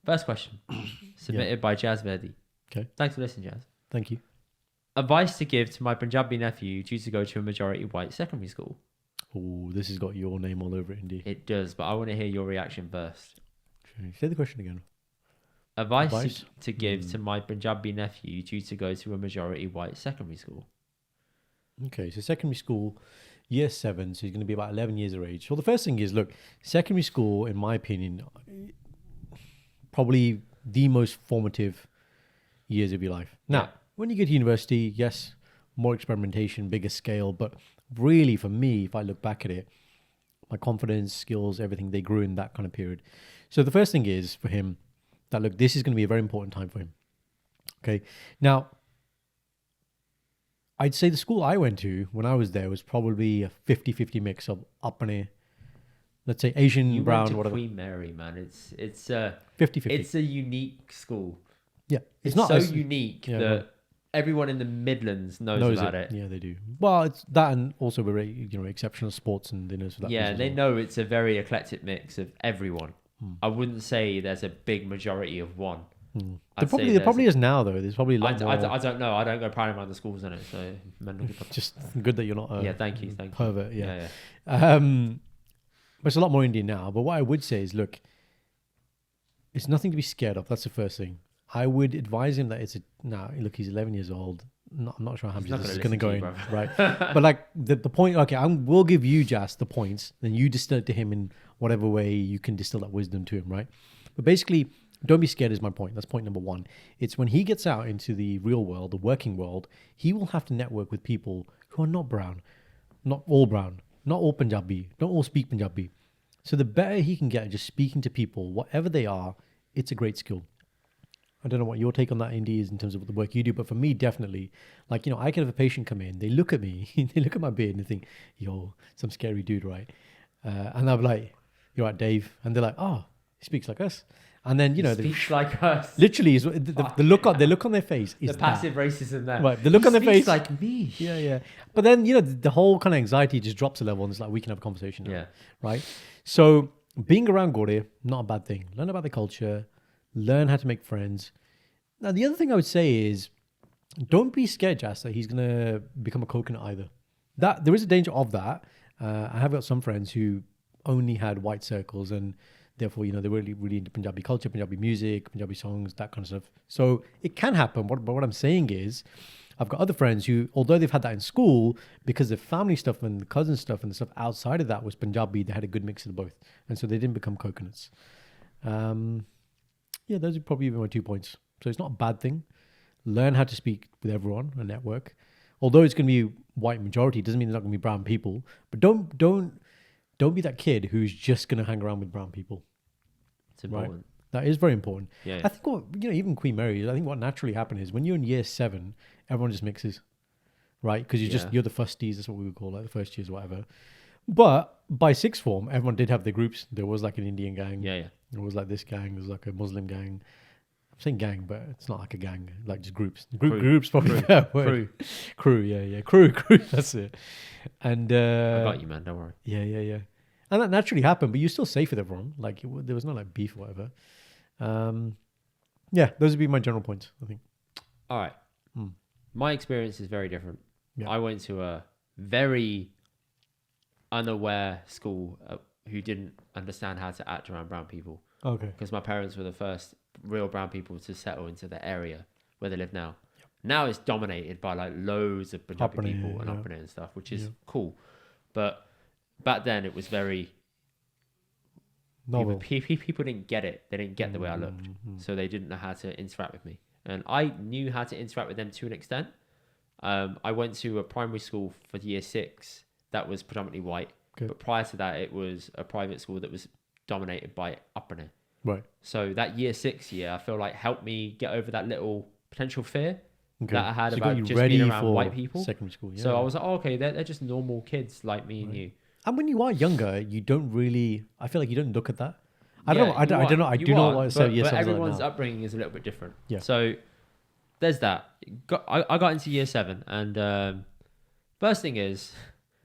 First question submitted by Jazz Verdi. Okay. Thanks for listening, Jazz. Thank you. Advice to give to my Punjabi nephew due to go to a majority white secondary school. Oh, this has got your name all over it, indeed. It does, but I want to hear your reaction first. Say the question again. Advice to give to my Punjabi nephew due to go to a majority white secondary school. Okay, so secondary school, year 7, so he's going to be about 11 years of age. Well, the first thing is, look, secondary school, in my opinion, probably the most formative years of your life. Now, when you get to university, yes, more experimentation, bigger scale, but really for me, if I look back at it, my confidence, skills, everything, they grew in that kind of period. So the first thing is for him that, look, this is going to be a very important time for him. Okay, now, I'd say the school I went to when I was there was probably a 50-50 mix of upper, let's say Asian, You brown, went to whatever. Queen Mary, man. It's 50-50. It's a unique school. Yeah, It's not so as- unique yeah, that everyone in the Midlands knows about it. Yeah, they do. Well, it's that, and also we're exceptional sports and dinners for that. Yeah, reason they as well. know it's a very eclectic mix of everyone. Hmm. I wouldn't say there's a big majority of one. There I'd say there probably is now though. There's probably a lot more. I don't know. I don't go prowling around the schools in it, so Just good that you're not. yeah, thank you. Pervert. Yeah. But it's a lot more Indian now. But what I would say is, look, it's nothing to be scared of. That's the first thing. I would advise him that look, he's 11 years old. I'm not sure how He's much not this is gonna going to go listen in, to you, right? But like the point, okay, we'll give you just the points, then you distill it to him in whatever way you can distill that wisdom to him, right? But basically, don't be scared is my point. That's point number 1. It's when he gets out into the real world, the working world, he will have to network with people who are not brown, not all Punjabi, don't all speak Punjabi. So the better he can get at just speaking to people, whatever they are, it's a great skill. I don't know what your take on that, Indy, is in terms of the work you do, but for me, definitely, like, I can have a patient come in, they look at me, they look at my beard and they think, yo, some scary dude, right? And I'll be like, you're right, Dave. And they're like, oh, he speaks like us. And then, they speaks like us. literally, the look on their face is The passive racism there. Right, the look He on their speaks face. like me. Yeah. But then, the whole kind of anxiety just drops a level and it's like, we can have a conversation now. Yeah. Right? So being around Gore, not a bad thing. Learn about the culture, learn how to make friends. Now, the other thing I would say is, don't be scared, Jas, that he's going to become a coconut either. That there is a danger of that. I have got some friends who only had white circles and therefore, they're really, really into Punjabi culture, Punjabi music, Punjabi songs, that kind of stuff. So it can happen. But what I'm saying is, I've got other friends who, although they've had that in school, because the family stuff and the cousin stuff and the stuff outside of that was Punjabi, they had a good mix of both. And so they didn't become coconuts. Yeah, those would probably be my 2 points. So it's not a bad thing. Learn how to speak with everyone and network. Although it's going to be white majority, it doesn't mean there's not going to be brown people. But don't be that kid who's just going to hang around with brown people. It's important. That is very important. Yeah. I think even Queen Mary, I think what naturally happened is when you're in year 7, everyone just mixes, right? Because you're the fusties, that's what we would call it, the first years, whatever. But by sixth form, everyone did have their groups. There was like an Indian gang. Yeah. There was like this gang. There was like a Muslim gang. I'm saying gang, but it's not like a gang. Like just groups. Groups probably. Crew. Yeah. Crew. That's it. And I got you, man. Don't worry. Yeah. And that naturally happened, but you're still safe with everyone. Like there was no like beef or whatever. Yeah, those would be my general points, I think. All right. My experience is very different. Yeah. I went to a very unaware school who didn't understand how to act around brown people. Okay. Because my parents were the first real brown people to settle into the area where they live now. Yep. Now it's dominated by like loads of Punjabi people and Upper and stuff, which is cool. But back then it was very novel. People didn't get it. They didn't get the way I looked. So they didn't know how to interact with me. And I knew how to interact with them to an extent. I went to a primary school for year 6 that was predominantly white. Okay. But prior to that, it was a private school that was dominated by Upper. Right. So that year 6 year, I feel like helped me get over that little potential fear that I had about just being around white people. Secondary school. Yeah. So I was like, oh, okay, they're just normal kids like me and you. And when you are younger, you don't really. I feel like you don't look at that. I don't know. I do not want to say yes. But everyone's upbringing is a little bit different. Yeah. So there's that. I got into year 7, and first thing is,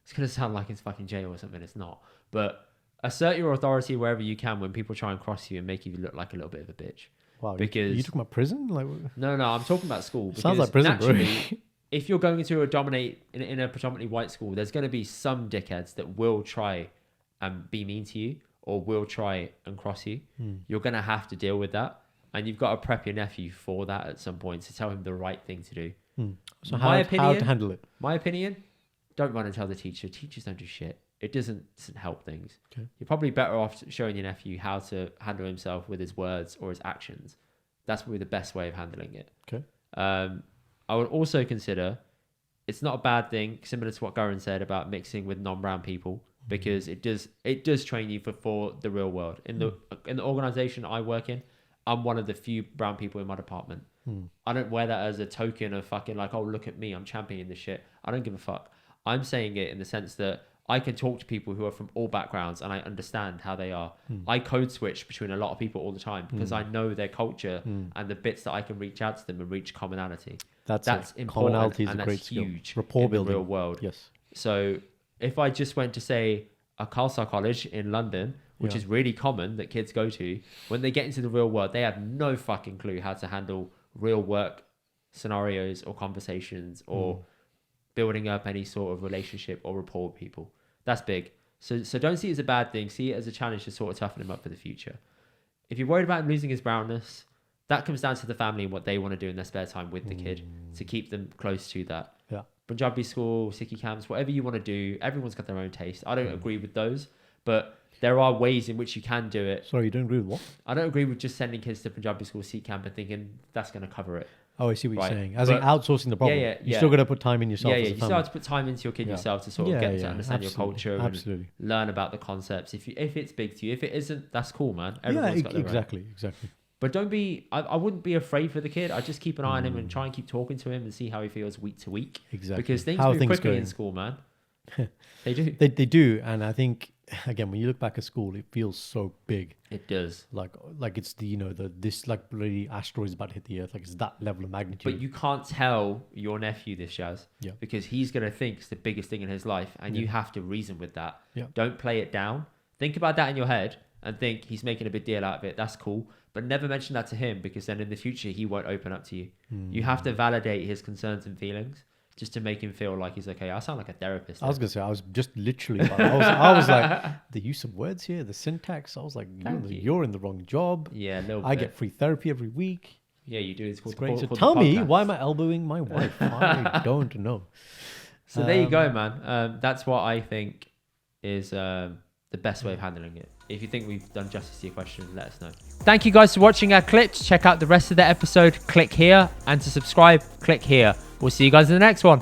it's gonna sound like it's fucking jail or something. It's not. But assert your authority wherever you can when people try and cross you and make you look like a little bit of a bitch. Wow, Because you talking about prison? Like, no, I'm talking about school. sounds because like prison, bro. naturally, if you're going to dominate in a predominantly white school, there's going to be some dickheads that will try and be mean to you or will try and cross you. You're going to have to deal with that. And you've got to prep your nephew for that at some point to tell him the right thing to do. So My how to handle it? My opinion, don't run and tell the teacher. Teachers don't do shit. It doesn't help things. Okay. You're probably better off showing your nephew how to handle himself with his words or his actions. That's probably the best way of handling it. Okay. I would also consider it's not a bad thing, similar to what Goran said about mixing with non-brown people, because it does train you for the real world. In the organization I work in, I'm one of the few brown people in my department. I don't wear that as a token of fucking like, oh, look at me, I'm championing this shit. I don't give a fuck. I'm saying it in the sense that I can talk to people who are from all backgrounds and I understand how they are. I code switch between a lot of people all the time because I know their culture and the bits that I can reach out to them and reach commonality. That's important, commonality is and a that's great skill. huge Rapport in building. the real world. Yes. So if I just went to say a Khalsa college in London, which is really common that kids go to, when they get into the real world, they have no fucking clue how to handle real work scenarios or conversations or building up any sort of relationship or rapport with people. That's big. So don't see it as a bad thing. See it as a challenge to sort of toughen him up for the future. If you're worried about him losing his brownness, that comes down to the family and what they want to do in their spare time with the kid to keep them close to that. Yeah. Punjabi school, Sikhi camps, whatever you want to do, everyone's got their own taste. I don't agree with those, but there are ways in which you can do it. Sorry, you don't agree with what? I don't agree with just sending kids to Punjabi school, Sikh camp and thinking that's going to cover it. Oh, I see what Right. you're saying. As in outsourcing the problem. Yeah. You still got to put time in yourself. Yeah, as a you still family. have to put time into your kid Yeah. yourself to sort of get to understand your culture Absolutely. and learn about the concepts. If it's big to you, if it isn't, that's cool, man. Yeah, Everyone's got their own. exactly. But don't be. I wouldn't be afraid for the kid. I just keep an eye on him and try and keep talking to him and see how he feels week to week. Exactly. Because things How move things quickly going. in school, man. They do. They do, and I think again when you look back at school, it feels so big. It does. Like it's this like bloody asteroid is about to hit the earth. Like it's that level of magnitude. But you can't tell your nephew this, Shaz. Yeah. Because he's gonna think it's the biggest thing in his life, and you have to reason with that. Yeah. Don't play it down. Think about that in your head and think he's making a big deal out of it. That's cool. But never mention that to him because then in the future he won't open up to you. You have to validate his concerns and feelings just to make him feel like he's okay. I sound like a therapist. I was gonna say I was just literally. I was like the use of words here, the syntax. I was like, you're in the wrong job. Yeah, a little I bit. get free therapy every week. Yeah, you do. It's called It's great. So called tell the me, podcast. why am I elbowing my wife? I don't know. So there you go, man. That's what I think is the best way of handling it. If you think we've done justice to your question, let us know. Thank you guys for watching our clips. Check out the rest of the episode. Click here. And to subscribe, click here. We'll see you guys in the next one.